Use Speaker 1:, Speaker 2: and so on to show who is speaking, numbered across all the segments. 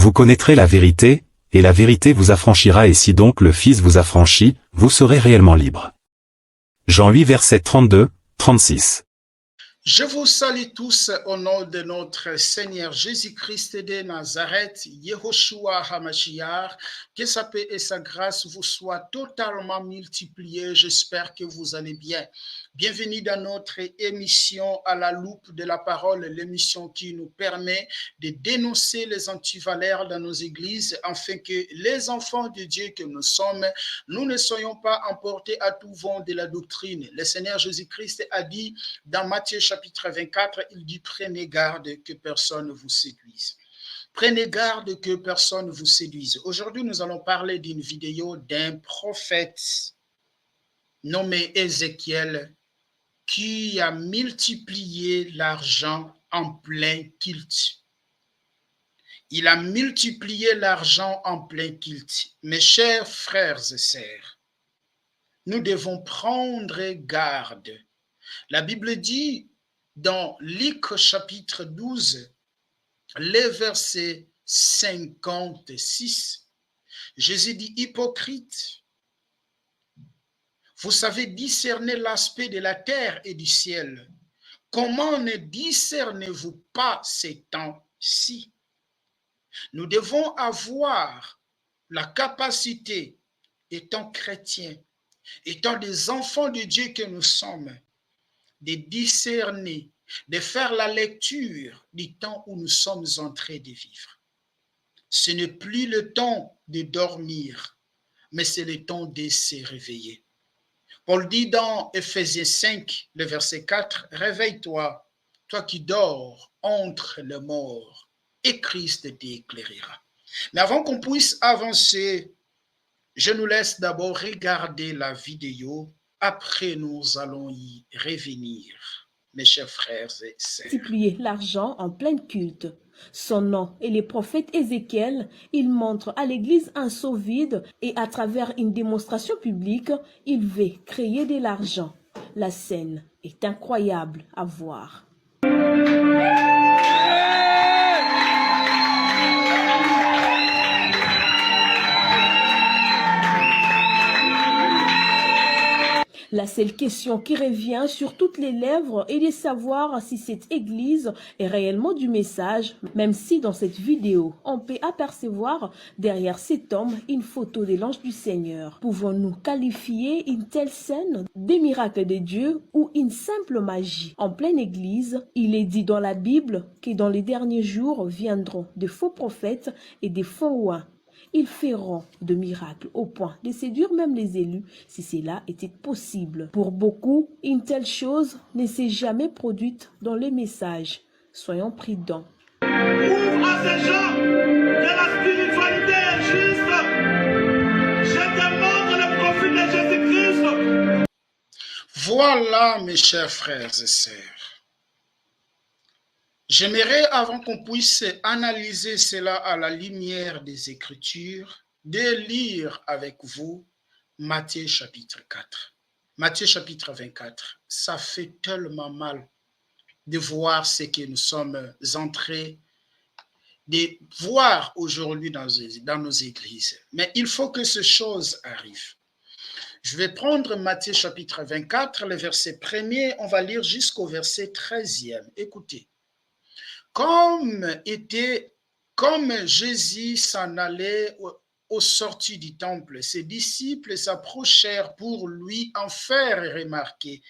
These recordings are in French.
Speaker 1: Vous connaîtrez la vérité, et la vérité vous affranchira, et si donc le Fils vous affranchit, vous serez réellement libre. Jean 8 versets 32, 36.
Speaker 2: Je vous salue tous au nom de notre Seigneur Jésus-Christ de Nazareth, Yehoshua HaMashiach. Que sa paix et sa grâce vous soient totalement multipliées. J'espère que vous allez bien. Bienvenue dans notre émission à la loupe de la parole, l'émission qui nous permet de dénoncer les antivaleurs dans nos églises afin que les enfants de Dieu que nous sommes, nous ne soyons pas emportés à tout vent de la doctrine. Le Seigneur Jésus-Christ a dit dans Matthieu chapitre 24, il dit « Prenez garde que personne ne vous séduise ». Prenez garde que personne ne vous séduise. Aujourd'hui, nous allons parler d'une vidéo d'un prophète nommé Ézéchiel qui a multiplié l'argent en plein culte. Il a multiplié l'argent en plein culte. Mes chers frères et sœurs, nous devons prendre garde. La Bible dit dans Luc chapitre 12, les versets 56, Jésus dit « Hypocrite, vous savez discerner l'aspect de la terre et du ciel. Comment ne discernez-vous pas ces temps-ci » Nous devons avoir la capacité, étant chrétiens, étant des enfants de Dieu que nous sommes, de discerner, de faire la lecture du temps où nous sommes en train de vivre. Ce n'est plus le temps de dormir, mais c'est le temps de se réveiller. Paul dit dans Éphésiens 5, le verset 4, « Réveille-toi, toi qui dors entre les morts, et Christ t'éclairera. » Mais avant qu'on puisse avancer, je nous laisse d'abord regarder la vidéo. Après, nous allons y revenir, mes chers frères et sœurs.
Speaker 3: Multiplier l'argent en plein culte. Son nom et les prophètes Ézéchiel, il montre à l'Église un seau vide et à travers une démonstration publique, il veut créer de l'argent. La scène est incroyable à voir. La seule question qui revient sur toutes les lèvres est de savoir si cette église est réellement du message, même si dans cette vidéo, on peut apercevoir derrière cet homme une photo de l'ange du Seigneur. Pouvons-nous qualifier une telle scène des miracles de Dieu ou une simple magie? En pleine église, il est dit dans la Bible que dans les derniers jours viendront des faux prophètes et des faux rois. Ils feront de miracles au point de séduire même les élus si cela était possible. Pour beaucoup, une telle chose ne s'est jamais produite dans les messages. Soyons prudents.
Speaker 4: Ouvre à ces gens que la spiritualité est juste. Je demande le profil de Jésus-Christ.
Speaker 2: Voilà, mes chers frères et sœurs. J'aimerais, avant qu'on puisse analyser cela à la lumière des Écritures, de lire avec vous Matthieu chapitre 4. Matthieu chapitre 24. Ça fait tellement mal de voir ce que nous sommes entrés de voir aujourd'hui dans nos églises. Mais il faut que ces choses arrivent. Je vais prendre Matthieu chapitre 24, le verset 1er, on va lire jusqu'au verset 13e. Écoutez. Comme Jésus s'en allait aux sorties du temple, ses disciples s'approchèrent pour lui en faire remarquer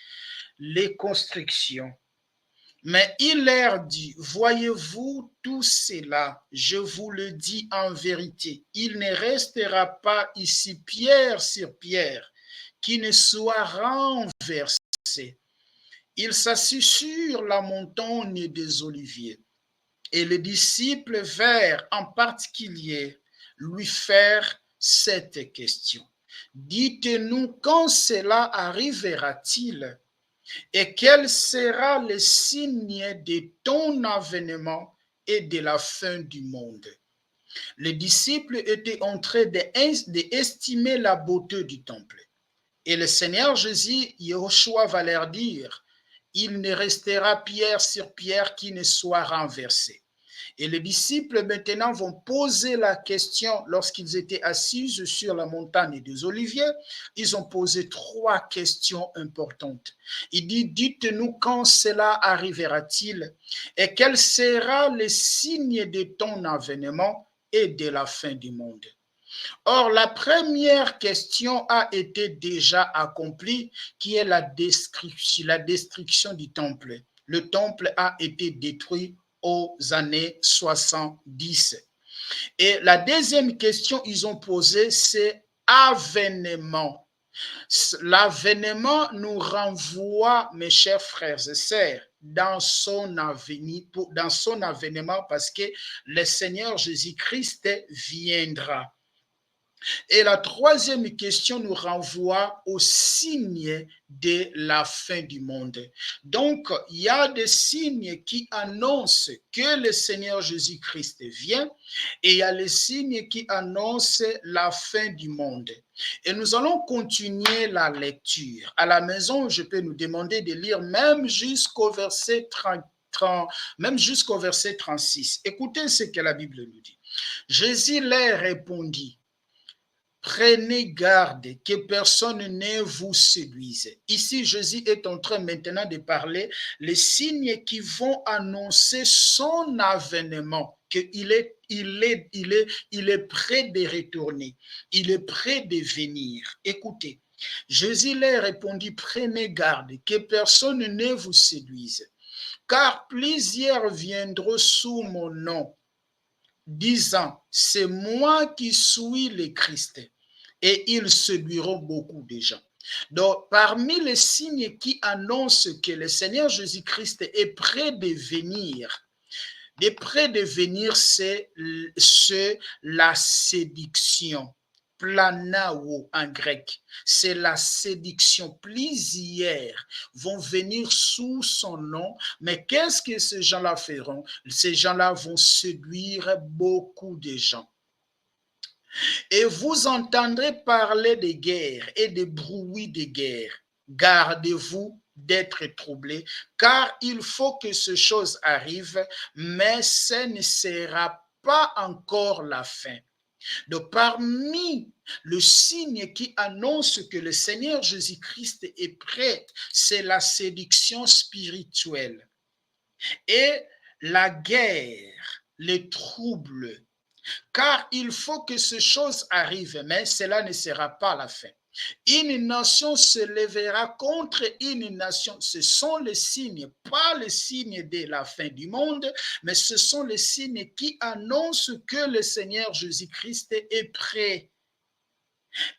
Speaker 2: les constructions. Mais il leur dit, voyez-vous tout cela, je vous le dis en vérité, il ne restera pas ici pierre sur pierre qui ne soit renversée. Il s'assit sur la montagne des Oliviers. Et les disciples vinrent en particulier lui faire cette question. Dites-nous quand cela arrivera-t-il et quel sera le signe de ton avènement et de la fin du monde? Les disciples étaient en train d'estimer la beauté du temple. Et le Seigneur Jésus, Yehoshua, va leur dire, il ne restera pierre sur pierre qui ne soit renversée. Et les disciples maintenant vont poser la question lorsqu'ils étaient assis sur la montagne des Oliviers. Ils ont posé 3 questions importantes. Il dit, dites-nous quand cela arrivera-t-il et quel sera le signe de ton avènement et de la fin du monde. Or, la première question a été déjà accomplie, qui est la destruction du temple. Le temple a été détruit aux années 70. Et la deuxième question qu'ils ont posée, c'est avènement. L'avènement nous renvoie, mes chers frères et sœurs, dans son avènement, parce que le Seigneur Jésus-Christ viendra. Et la troisième question nous renvoie au signe de la fin du monde. Donc, il y a des signes qui annoncent que le Seigneur Jésus-Christ vient et il y a les signes qui annoncent la fin du monde. Et nous allons continuer la lecture. À la maison, je peux nous demander de lire même jusqu'au verset 36. Écoutez ce que la Bible nous dit. Jésus leur répondit. Prenez garde que personne ne vous séduise. Ici, Jésus est en train maintenant de parler les signes qui vont annoncer son avènement, qu'il est prêt de retourner, il est prêt de venir. Écoutez, Jésus leur répondit, prenez garde que personne ne vous séduise, car plusieurs viendront sous mon nom, disant, c'est moi qui suis le Christ. Et ils séduiront beaucoup de gens. Donc, parmi les signes qui annoncent que le Seigneur Jésus-Christ est prêt de venir, c'est la séduction. Planao en grec, c'est la séduction. Plusieurs vont venir sous son nom, mais qu'est-ce que ces gens-là feront? Ces gens-là vont séduire beaucoup de gens. Et vous entendrez parler de guerre et de bruits de guerre. Gardez-vous d'être troublés, car il faut que ces choses arrivent, mais ce ne sera pas encore la fin. Donc, parmi le signe qui annonce que le Seigneur Jésus-Christ est prêt, c'est la séduction spirituelle. Et la guerre, les troubles, car il faut que ces choses arrivent, mais cela ne sera pas la fin. Une nation se lèvera contre une nation. Ce sont les signes, pas les signes de la fin du monde, mais ce sont les signes qui annoncent que le Seigneur Jésus-Christ est prêt.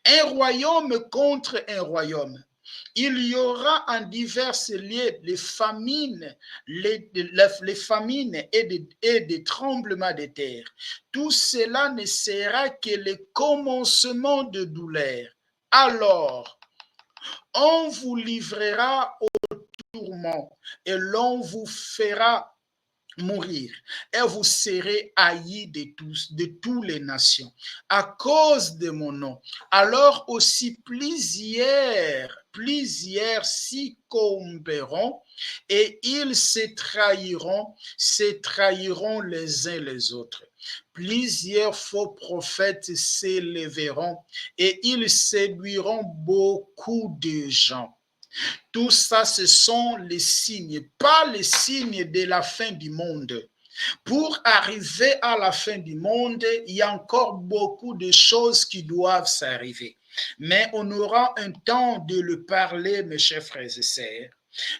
Speaker 2: Un royaume contre un royaume. Il y aura en divers lieux les famines, et des tremblements de terre. Tout cela ne sera que le commencement de douleur. Alors, on vous livrera au tourment et l'on vous fera mourir, et vous serez haïs de toutes les nations à cause de mon nom. Alors aussi plusieurs s'y corromperont et ils se trahiront les uns les autres. Plusieurs faux prophètes s'élèveront et ils séduiront beaucoup de gens. Tout ça, ce sont les signes, pas les signes de la fin du monde. Pour arriver à la fin du monde, il y a encore beaucoup de choses qui doivent s'arriver. Mais on aura un temps de le parler, mes chers frères et sœurs.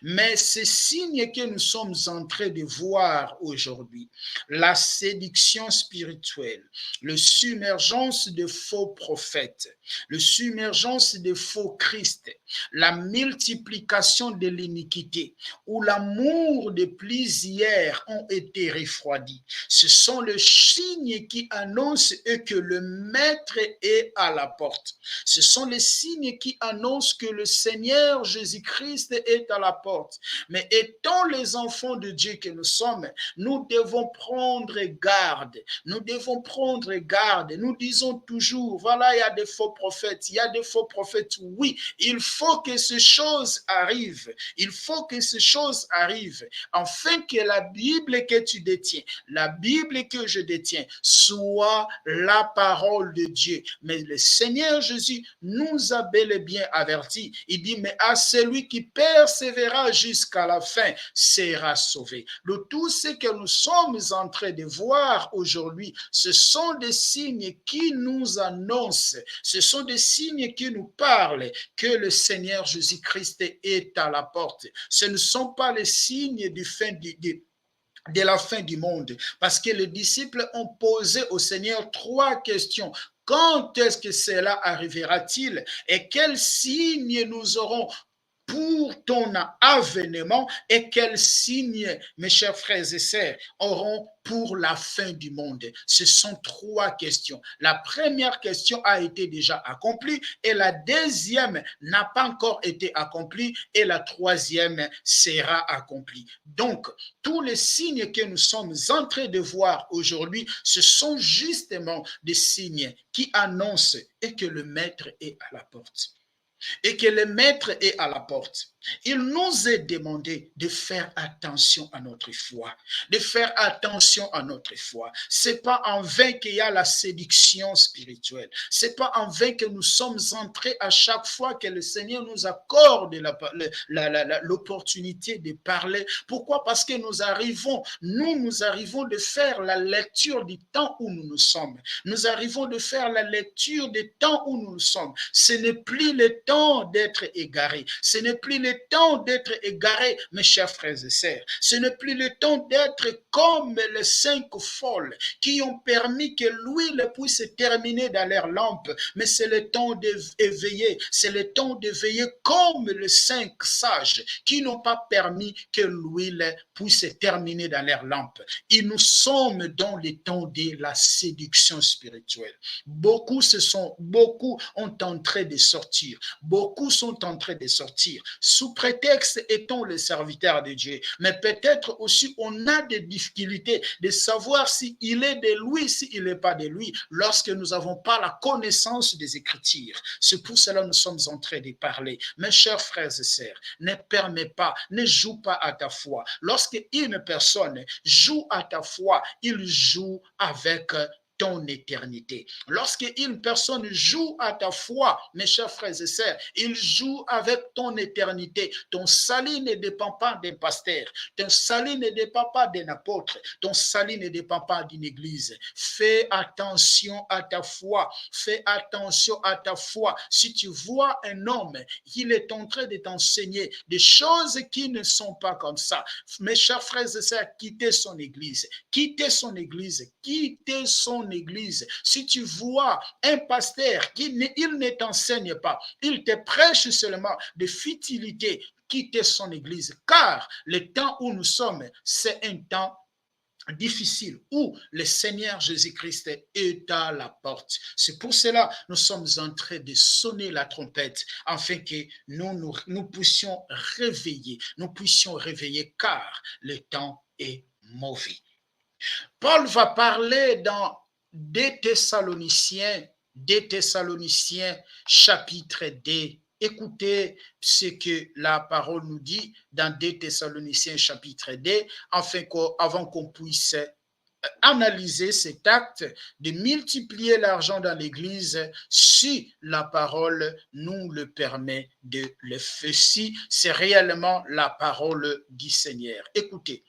Speaker 2: Mais ces signes que nous sommes en train de voir aujourd'hui, la séduction spirituelle, le submergence de faux prophètes, le submergence de faux Christ, la multiplication de l'iniquité, où l'amour de plusieurs ont été refroidis. Ce sont les signes qui annoncent que le Maître est à la porte. Ce sont les signes qui annoncent que le Seigneur Jésus-Christ est à la la porte. Mais étant les enfants de Dieu que nous sommes, nous devons prendre garde. Nous devons prendre garde. Nous disons toujours, voilà, il y a des faux prophètes. Il y a des faux prophètes. Oui, il faut que ces choses arrivent. Il faut que ces choses arrivent, afin que la Bible que tu détiens, la Bible que je détiens, soit la parole de Dieu. Mais le Seigneur Jésus nous a bel et bien avertis. Il dit, mais à celui qui persévérera jusqu'à la fin sera sauvé. De tout ce que nous sommes en train de voir aujourd'hui, ce sont des signes qui nous annoncent, ce sont des signes qui nous parlent que le Seigneur Jésus-Christ est à la porte. Ce ne sont pas les signes de la fin du monde, parce que les disciples ont posé au Seigneur 3 questions. Quand est-ce que cela arrivera-t-il et quels signes nous aurons pour ton avènement et quels signes, mes chers frères et sœurs, auront pour la fin du monde? Ce sont 3 questions. La première question a été déjà accomplie et la deuxième n'a pas encore été accomplie et la troisième sera accomplie. Donc, tous les signes que nous sommes en train de voir aujourd'hui, ce sont justement des signes qui annoncent et que le Maître est à la porte. Et que le Maître est à la porte. Il nous est demandé de faire attention à notre foi, de faire attention à notre foi. C'est pas en vain qu'il y a la séduction spirituelle. C'est pas en vain que nous sommes entrés à chaque fois que le Seigneur nous accorde l'opportunité de parler. Pourquoi? Parce que nous arrivons de faire la lecture du temps où nous nous sommes. Nous arrivons de faire la lecture du temps où nous nous sommes. Ce n'est plus le temps d'être égaré. Ce n'est plus le temps d'être égaré, mes chers frères et sœurs. Ce n'est plus le temps d'être comme les 5 folles qui ont permis que l'huile puisse terminer dans leur lampe. Mais c'est le temps d'éveiller. C'est le temps d'éveiller comme les 5 sages qui n'ont pas permis que l'huile puisse terminer dans leur lampe. Et nous sommes dans le temps de la séduction spirituelle. Beaucoup ont en train de sortir. Beaucoup sont en train de sortir. Sous prétexte étant les serviteurs de Dieu. Mais peut-être aussi on a des difficultés de savoir s'il est de lui, s'il n'est pas de lui, lorsque nous n'avons pas la connaissance des Écritures. C'est pour cela que nous sommes en train de parler. Mes chers frères et sœurs, ne permets pas, ne joue pas à ta foi. Lorsque une personne joue à ta foi, il joue avec ton éternité. Lorsqu'une personne joue à ta foi, mes chers frères et sœurs, il joue avec ton éternité. Ton salut ne dépend pas d'un pasteur, ton salut ne dépend pas d'un apôtre, ton salut ne dépend pas d'une église. Fais attention à ta foi, fais attention à ta foi. Si tu vois un homme, il est en train de t'enseigner des choses qui ne sont pas comme ça, mes chers frères et sœurs, quittez son église, quittez son église, quittez son église. Si tu vois un pasteur il ne t'enseigne pas, il te prêche seulement des futilités, quittez son église, car le temps où nous sommes, c'est un temps difficile où le Seigneur Jésus-Christ est à la porte. C'est pour cela que nous sommes en train de sonner la trompette afin que nous puissions réveiller, car le temps est mauvais. Paul va parler dans 2 Thessaloniciens chapitre 2. Écoutez ce que la parole nous dit dans 2 Thessaloniciens chapitre 2, avant qu'on puisse analyser cet acte de multiplier l'argent dans l'église, si la parole nous le permet de le faire, si c'est réellement la parole du Seigneur. Écoutez.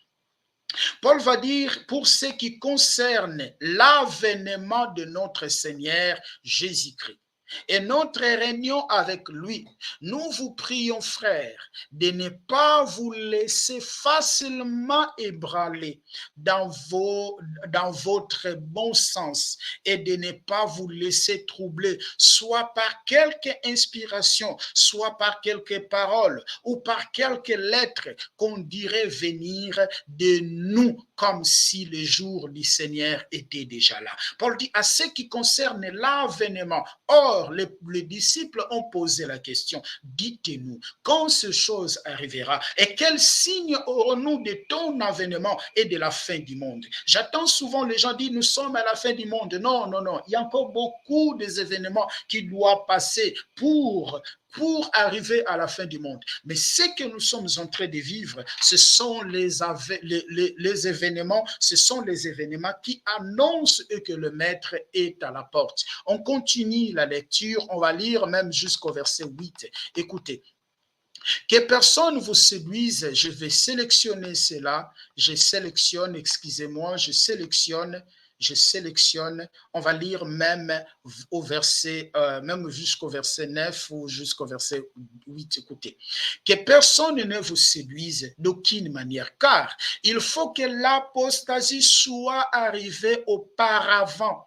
Speaker 2: Paul va dire, pour ce qui concerne l'avènement de notre Seigneur Jésus-Christ et notre réunion avec lui, nous vous prions, frères, de ne pas vous laisser facilement ébranler dans votre bon sens et de ne pas vous laisser troubler, soit par quelque inspiration, soit par quelques paroles ou par quelques lettres qu'on dirait venir de nous comme si le jour du Seigneur était déjà là. Paul dit à ce qui concerne l'avènement, or Alors, les disciples ont posé la question, dites-nous, quand ces choses arrivera et quels signes aurons-nous de ton avènement et de la fin du monde? J'attends souvent les gens dire, nous sommes à la fin du monde. Non, non, non, il y a encore beaucoup d'événements qui doivent passer pour arriver à la fin du monde. Mais ce que nous sommes en train de vivre, ce sont les événements, ce sont les événements qui annoncent que le Maître est à la porte. On continue la lecture, on va lire même jusqu'au verset 8. Écoutez. Que personne vous séduise, je vais sélectionner cela, je sélectionne, on va lire même au verset, même jusqu'au verset 9 ou jusqu'au verset 8, écoutez. Que personne ne vous séduise d'aucune manière, car il faut que l'apostasie soit arrivée auparavant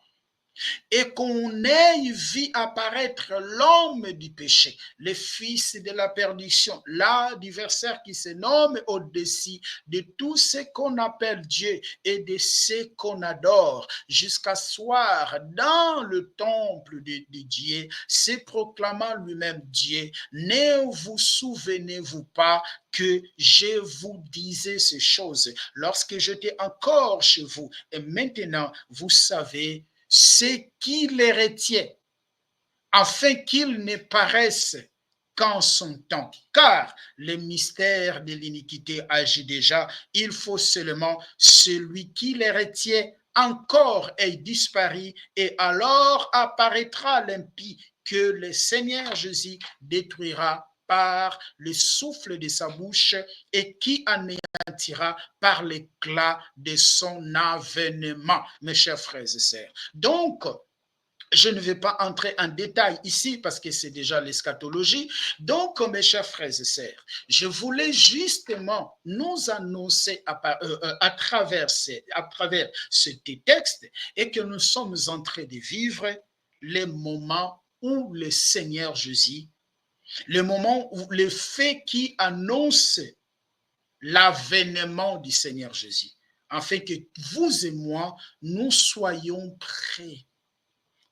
Speaker 2: et qu'on ait vu apparaître l'homme du péché, le fils de la perdition, l'adversaire qui se nomme au-dessus de tout ce qu'on appelle Dieu et de ce qu'on adore, jusqu'à soir dans le temple de Dieu, se proclamant lui-même Dieu. Ne vous souvenez-vous pas que je vous disais ces choses lorsque j'étais encore chez vous, et maintenant vous savez ce qui les retient, afin qu'ils ne paraissent qu'en son temps. Car le mystère de l'iniquité agit déjà. Il faut seulement celui qui les retient encore ait disparu, et alors apparaîtra l'impie que le Seigneur Jésus détruira par le souffle de sa bouche et qui anéantira par l'éclat de son avènement, mes chers frères et sœurs. Donc, je ne vais pas entrer en détail ici parce que c'est déjà l'eschatologie. Donc, mes chers frères et sœurs, je voulais justement nous annoncer à travers ce texte et que nous sommes en train de vivre les moments où le Seigneur Jésus, le moment où le fait qui annonce l'avènement du Seigneur Jésus, afin que vous et moi, nous soyons prêts.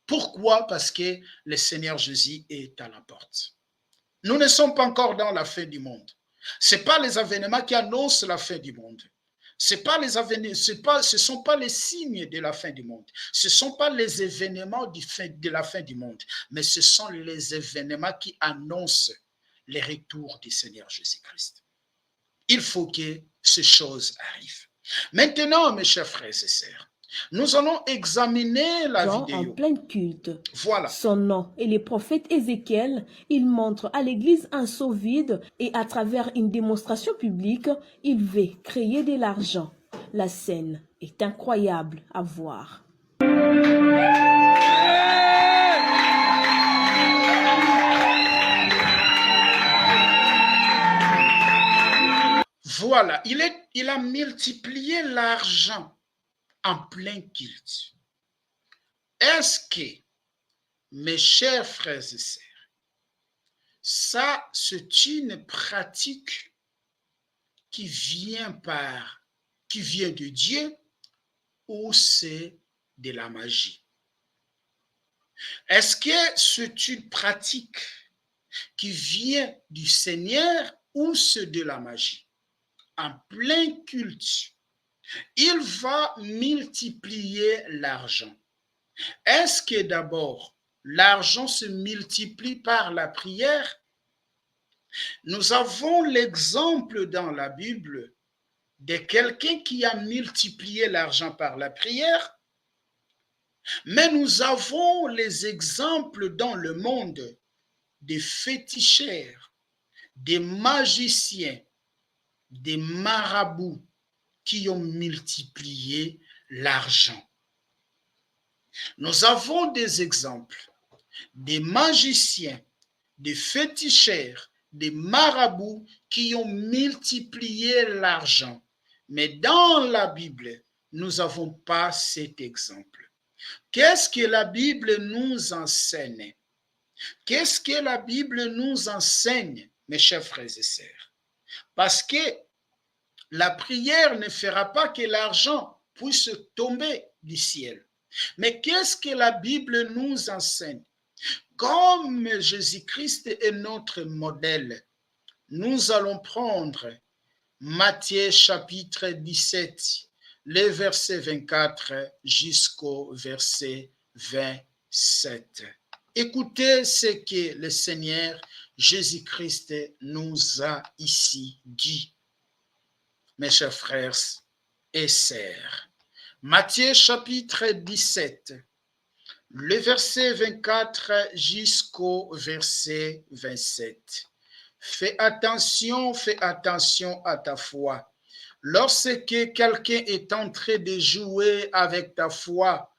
Speaker 2: Pourquoi? Parce que le Seigneur Jésus est à la porte. Nous ne sommes pas encore dans la fin du monde. Ce n'est pas les événements qui annoncent la fin du monde. Ce ne sont pas les signes de la fin du monde. Ce ne sont pas les événements de la fin du monde, mais ce sont les événements qui annoncent le retour du Seigneur Jésus-Christ. Il faut que ces choses arrivent. Maintenant, mes chers frères et sœurs, nous allons examiner la vidéo.
Speaker 3: En plein culte.
Speaker 2: Voilà.
Speaker 3: Son nom et le prophète Ézéchiel, il montre à l'église un seau vide et à travers une démonstration publique, il veut créer de l'argent. La scène est incroyable à voir.
Speaker 2: Voilà, il a multiplié l'argent en plein culte. Est-ce que, mes chers frères et sœurs, ça, c'est une pratique qui vient de Dieu ou c'est de la magie? Est-ce que c'est une pratique qui vient du Seigneur ou c'est de la magie? En plein culte, il va multiplier l'argent. Est-ce que d'abord, l'argent se multiplie par la prière? Nous avons l'exemple dans la Bible de quelqu'un qui a multiplié l'argent par la prière, mais nous avons les exemples dans le monde des féticheurs, des magiciens, des marabouts qui ont multiplié l'argent. Nous avons des exemples des magiciens, des féticheurs, des marabouts qui ont multiplié l'argent. Mais dans la Bible, nous n'avons pas cet exemple. Qu'est-ce que la Bible nous enseigne? Qu'est-ce que la Bible nous enseigne, mes chers frères et sœurs? Parce que la prière ne fera pas que l'argent puisse tomber du ciel. Mais qu'est-ce que la Bible nous enseigne? Comme Jésus-Christ est notre modèle, nous allons prendre Matthieu chapitre 17, les versets 24 jusqu'au verset 27. Écoutez ce que le Seigneur Jésus-Christ nous a ici dit, mes chers frères et sœurs. Matthieu chapitre 17, le verset 24 jusqu'au verset 27. Fais attention à ta foi. Lorsque quelqu'un est en train de jouer avec ta foi,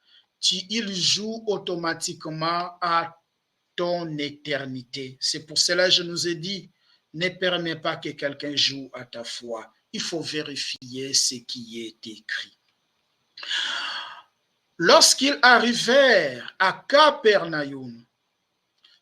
Speaker 2: il joue automatiquement à ton éternité. C'est pour cela que je nous ai dit, ne permets pas que quelqu'un joue à ta foi. Il faut vérifier ce qui est écrit. Lorsqu'ils arrivèrent à Capernaum,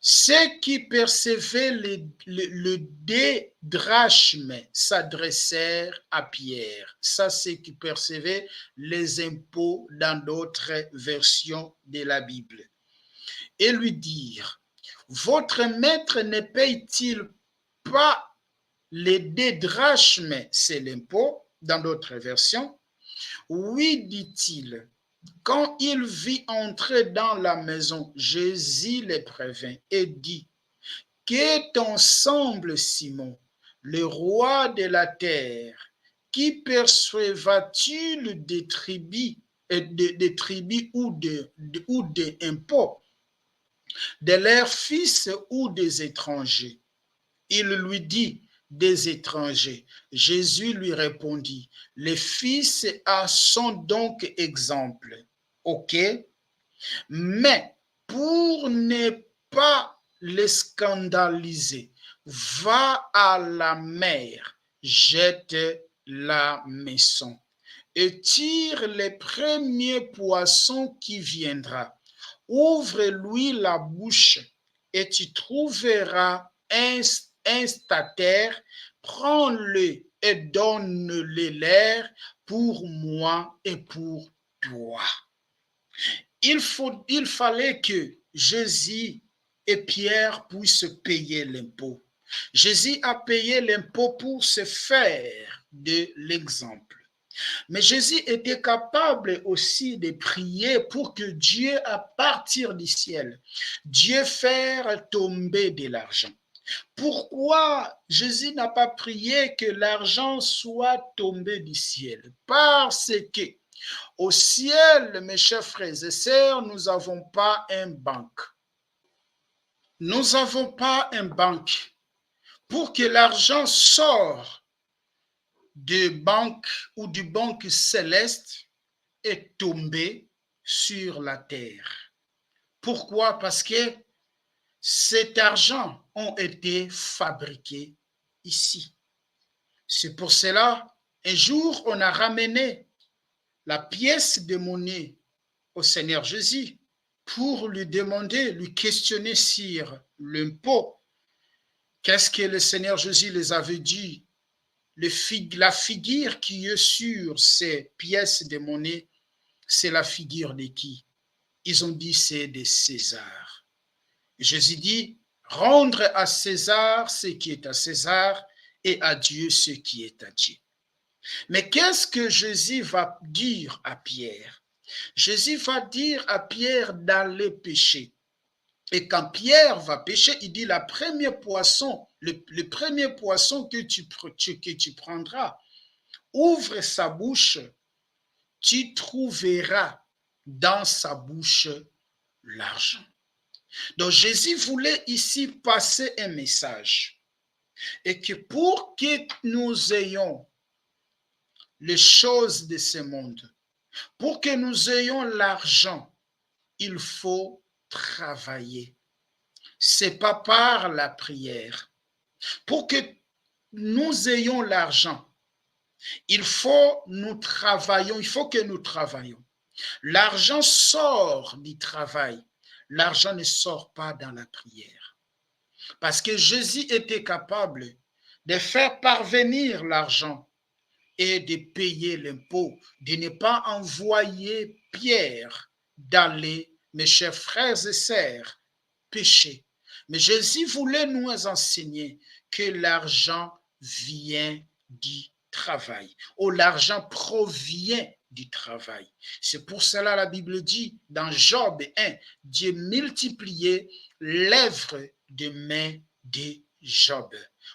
Speaker 2: ceux qui percevaient le dé drachme s'adressèrent à Pierre. Ça, c'est qui percevaient les impôts dans d'autres versions de la Bible. Et lui dirent, votre maître ne paye-t-il pas les dé drachmes, c'est l'impôt, dans d'autres versions? Oui, dit-il. Quand il vit entrer dans la maison, Jésus les prévint et dit, qu'est ensemble, Simon, le roi de la terre, qui percevra-t-il des tribus ou des impôts de leurs fils ou des étrangers? Il lui dit, des étrangers. Jésus lui répondit, les fils sont donc exemples. Ok? Mais pour ne pas les scandaliser, va à la mer, jette la maison et tire les premiers poissons qui viendra. Ouvre-lui la bouche et tu trouveras un statère, prends-le et donne-le l'air pour moi et pour toi. Il fallait que Jésus et Pierre puissent payer l'impôt. Jésus a payé l'impôt pour se faire de l'exemple. Mais Jésus était capable aussi de prier pour que Dieu, à partir du ciel, Dieu faire tomber de l'argent. Pourquoi Jésus n'a pas prié que l'argent soit tombé du ciel? Parce que au ciel, mes chers frères et sœurs, nous n'avons pas une banque. Nous n'avons pas une banque. Pour que l'argent sorte de banque ou du banque céleste et tombé sur la terre. Pourquoi? Parce que cet argent a été fabriqué ici. C'est pour cela, un jour, on a ramené la pièce de monnaie au Seigneur Jésus pour lui demander, lui questionner sur l'impôt. Qu'est-ce que le Seigneur Jésus les avait dit? La figure qui est sur ces pièces de monnaie, c'est la figure de qui? Ils ont dit c'est de César. Jésus dit, rendre à César ce qui est à César et à Dieu ce qui est à Dieu. Mais qu'est-ce que Jésus va dire à Pierre? Jésus va dire à Pierre d'aller pêcher. Et quand Pierre va pêcher, il dit le premier poisson que tu prendras, ouvre sa bouche, tu trouveras dans sa bouche l'argent. Donc Jésus voulait ici passer un message. Et que pour que nous ayons les choses de ce monde, pour que nous ayons l'argent, il faut travailler. C'est pas par la prière. Pour que nous ayons l'argent, il faut que nous travaillions. L'argent sort du travail. L'argent ne sort pas dans la prière. Parce que Jésus était capable de faire parvenir l'argent et de payer l'impôt, de ne pas envoyer Pierre d'aller, mes chers frères et sœurs, péché. Mais Jésus voulait nous enseigner que l'argent vient du travail, ou l'argent provient du travail. C'est pour cela la Bible dit dans Job 1, Dieu multipliait l'œuvre des mains de Job.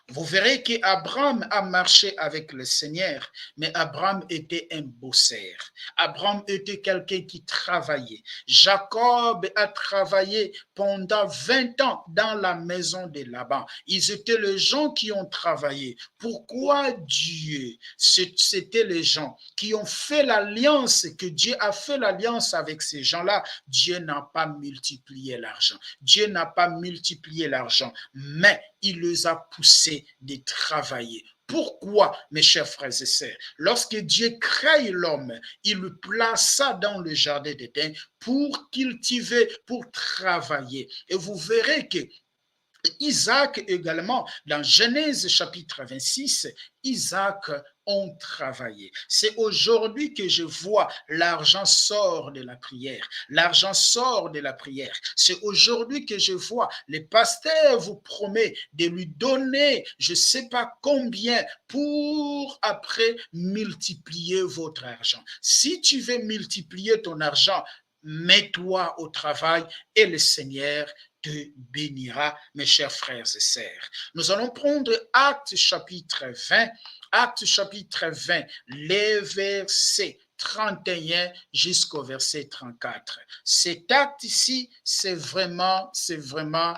Speaker 2: Vous verrez qu'Abraham a marché avec le Seigneur, mais Abraham était un bosseur. Abraham était quelqu'un qui travaillait. Jacob a travaillé pendant 20 ans dans la maison de Laban. Ils étaient les gens qui ont travaillé. Pourquoi Dieu? C'était les gens qui ont fait l'alliance, que Dieu a fait l'alliance avec ces gens-là. Dieu n'a pas multiplié l'argent. Dieu n'a pas multiplié l'argent, mais il les a poussés de travailler. Pourquoi, mes chers frères et sœurs? Lorsque Dieu crée l'homme, il le plaça dans le jardin d'Éden pour cultiver, pour travailler. Et vous verrez que Isaac également, dans Genèse chapitre 26, Isaac ont travaillé. C'est aujourd'hui que je vois l'argent sort de la prière. L'argent sort de la prière. C'est aujourd'hui que je vois les pasteurs vous promettent de lui donner je ne sais pas combien pour après multiplier votre argent. Si tu veux multiplier ton argent, mets-toi au travail et le Seigneur te bénira, mes chers frères et sœurs. Nous allons prendre Actes chapitre 20, Actes chapitre 20, les versets 31 jusqu'au verset 34. Cet acte ici, c'est vraiment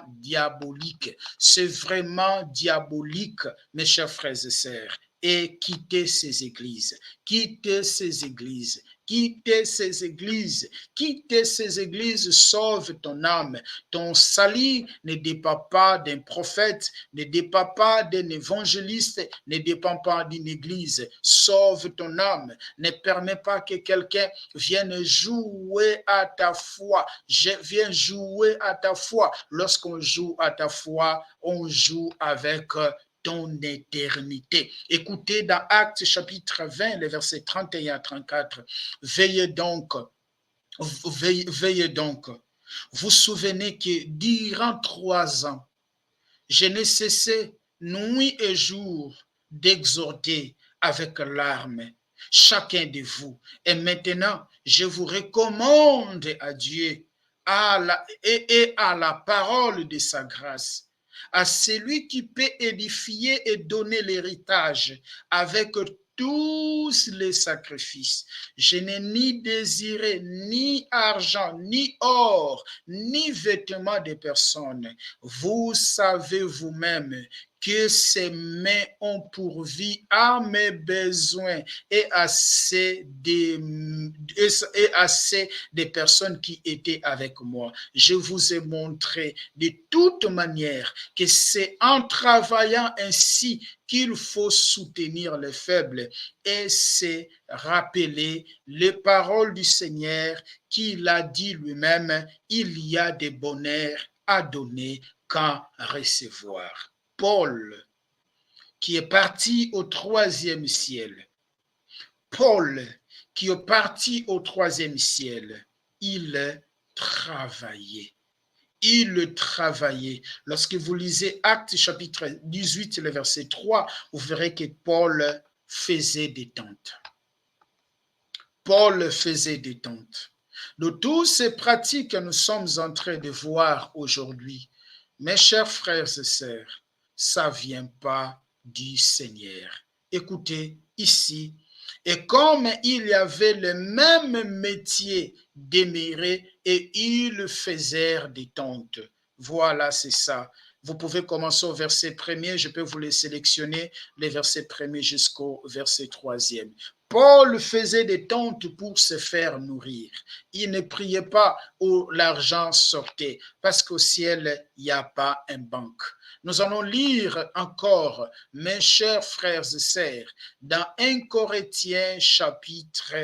Speaker 2: diabolique. C'est vraiment diabolique, mes chers frères et sœurs. Et quittez ces églises, quittez ces églises. Quittez ces églises, quittez ces églises, sauve ton âme. Ton salut ne dépend pas d'un prophète, ne dépend pas d'un évangéliste, ne dépend pas d'une église. Sauve ton âme. Ne permets pas que quelqu'un vienne jouer à ta foi. Viens jouer à ta foi. Lorsqu'on joue à ta foi, on joue avec ton éternité. Écoutez dans Actes chapitre 20, les versets 31 à 34. Veillez donc. Vous souvenez que durant 3 ans, je n'ai cessé nuit et jour d'exhorter avec larmes chacun de vous. Et maintenant, je vous recommande à Dieu et à la parole de sa grâce, à celui qui peut édifier et donner l'héritage avec tous les sacrifices. Je n'ai ni désiré ni argent, ni or, ni vêtements de personne. Vous savez vous-même que ces mains ont pourvu à mes besoins et assez des personnes qui étaient avec moi. Je vous ai montré de toute manière que c'est en travaillant ainsi qu'il faut soutenir les faibles et c'est rappeler les paroles du Seigneur qu'il a dit lui-même, il y a des bonheurs à donner qu'à recevoir. Paul, qui est parti au 3e ciel, Paul, qui est parti au 3e ciel, il travaillait. Il travaillait. Lorsque vous lisez Actes chapitre 18, le verset 3, vous verrez que Paul faisait des tentes. Paul faisait des tentes. De toutes ces pratiques que nous sommes en train de voir aujourd'hui, mes chers frères et sœurs, ça ne vient pas du Seigneur. Écoutez, ici, et comme il y avait le même métier d'émirer et ils faisèrent des tentes. Voilà, c'est ça. Vous pouvez commencer au verset 1er, je peux vous les sélectionner, les versets 1er jusqu'au verset 3e. Paul faisait des tentes pour se faire nourrir. Il ne priait pas où l'argent sortait, parce qu'au ciel, il n'y a pas un banque. Nous allons lire encore, mes chers frères et sœurs, dans 1 Corinthiens chapitre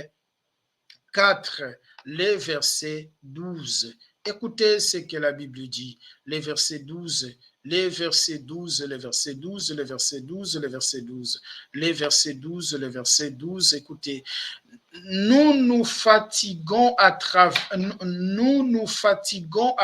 Speaker 2: 4, les versets 12. Écoutez ce que la Bible dit, les versets 12, les versets 12, les versets 12, les versets 12, les versets 12, les versets 12, les versets 12, écoutez. nous nous fatiguons à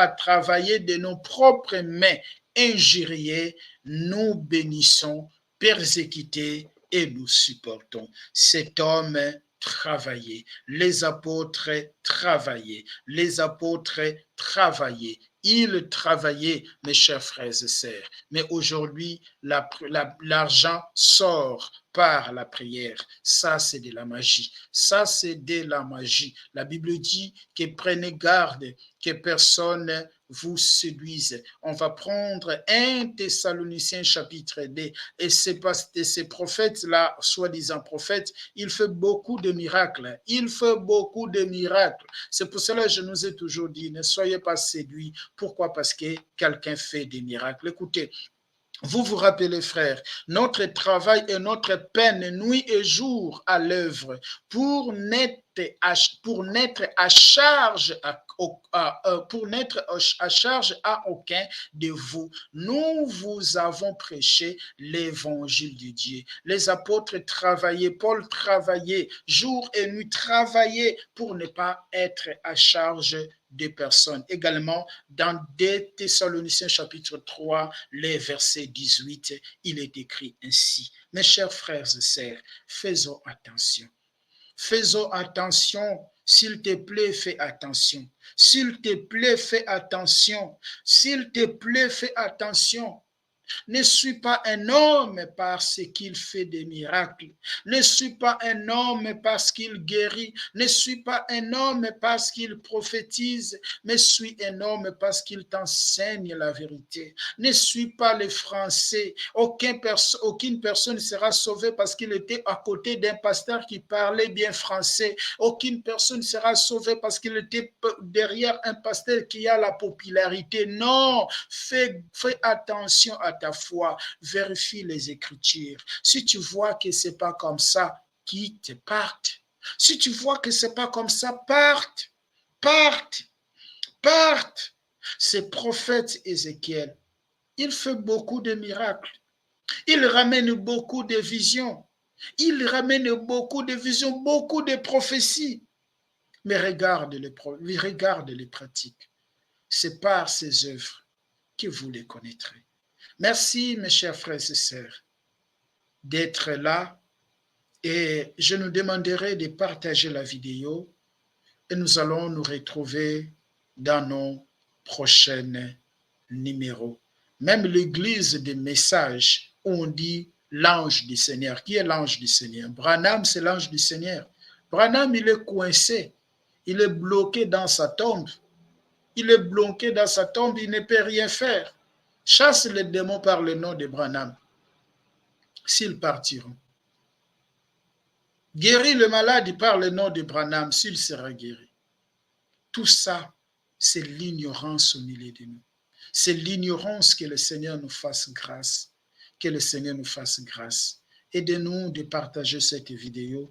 Speaker 2: travailler de nos propres mains injuriées, nous bénissons, persécutés et nous supportons. Cet homme travaillait, les apôtres travaillaient, Ils travaillaient, mes chers frères et sœurs. Mais aujourd'hui, l'argent sort par la prière. Ça, c'est de la magie. La Bible dit que prenez garde que personne vous séduise. On va prendre 1 Thessaloniciens chapitre 2. Et ces prophètes-là, soi-disant prophètes, il fait beaucoup de miracles. C'est pour cela que je nous ai toujours dit, ne soyez pas séduits. Pourquoi? Parce que quelqu'un fait des miracles. Écoutez, vous vous rappelez, frères, notre travail et notre peine, nuit et jour à l'œuvre, pour n'être à charge à aucun de vous. Nous vous avons prêché l'évangile de Dieu. Les apôtres travaillaient, Paul travaillait, jour et nuit travaillait pour ne pas être à charge des personnes. Également, dans 2 Thessaloniciens chapitre 3, les versets 18, il est écrit ainsi. Mes chers frères et sœurs, faisons attention. Faisons attention, s'il te plaît, fais attention. S'il te plaît, fais attention. S'il te plaît, fais attention. Ne suis pas un homme parce qu'il fait des miracles. Ne suis pas un homme parce qu'il guérit. Ne suis pas un homme parce qu'il prophétise. Mais suis un homme parce qu'il t'enseigne la vérité. Ne suis pas les Français. Aucune personne ne sera sauvée parce qu'il était à côté d'un pasteur qui parlait bien français. Aucune personne ne sera sauvée parce qu'il était derrière un pasteur qui a la popularité. Non, fais attention à ta foi, vérifie les Écritures. Si tu vois que c'est pas comme ça, quitte, parte. Si tu vois que c'est pas comme ça, parte. Ce prophète Ézéchiel, il fait beaucoup de miracles. Il ramène beaucoup de visions. Beaucoup de prophéties. Mais regarde les pratiques. C'est par ses œuvres que vous les connaîtrez. Merci, mes chers frères et sœurs, d'être là, et je nous demanderai de partager la vidéo et nous allons nous retrouver dans nos prochains numéros. Même l'église des messages, où on dit l'ange du Seigneur. Qui est l'ange du Seigneur? Branham, c'est l'ange du Seigneur. Branham, il est coincé, il est bloqué dans sa tombe. Il ne peut rien faire. Chasse les démons par le nom de Branham, s'ils partiront. Guéris le malade par le nom de Branham, s'il sera guéri. Tout ça, c'est l'ignorance au milieu de nous. C'est l'ignorance. Que le Seigneur nous fasse grâce. Aidez-nous de partager cette vidéo.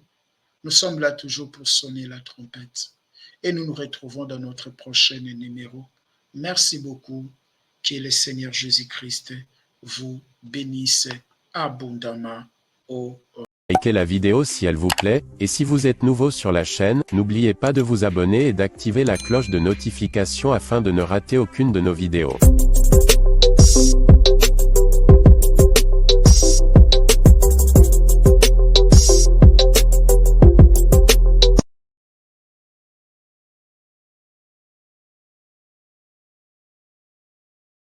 Speaker 2: Nous sommes là toujours pour sonner la trompette. Et nous nous retrouvons dans notre prochain numéro. Merci beaucoup. Que le Seigneur Jésus-Christ vous bénisse abondamment.
Speaker 5: Likez la vidéo si elle vous plaît, et si vous êtes nouveau sur la chaîne, n'oubliez pas de vous abonner et d'activer la cloche de notification afin de ne rater aucune de nos vidéos.